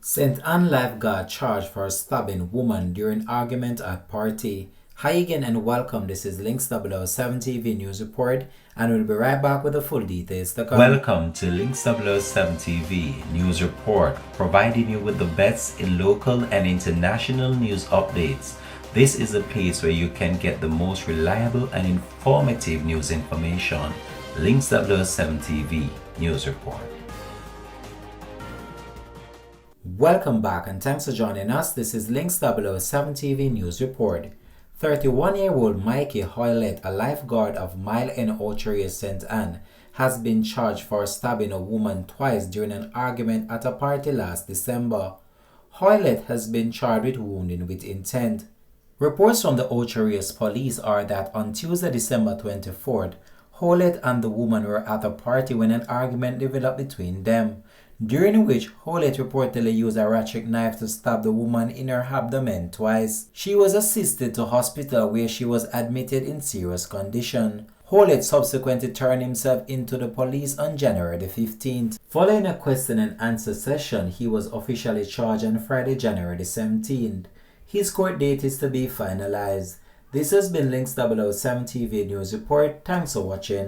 St. Anne Lifeguard charged for stabbing woman during argument at party. Hi again and welcome. This is Links 007 TV News Report and we'll be right back with the full details to come. Welcome to Links 007 TV News Report, providing you with the best in local and international news updates. This is a place where you can get the most reliable and informative news information. Links 007 TV News Report. Welcome back and thanks for joining us. This is Links 007 TV News Report. 31-year-old Mikey Hoylett, a lifeguard of Mile End Chared, St. Anne, has been charged for stabbing a woman twice during an argument at a party last December. Hoylett has been charged with wounding with intent. Reports from the Chared police are that on Tuesday, December 24th, Hoylett and the woman were at a party when an argument developed between them, during which Hoylett reportedly used a ratchet knife to stab the woman in her abdomen twice. She was assisted to hospital where she was admitted in serious condition. Hoylett subsequently turned himself into the police on January the 15th. Following a question and answer session, he was officially charged on Friday, January the 17th. His court date is to be finalized. This has been Links 007 TV News Report. Thanks for watching.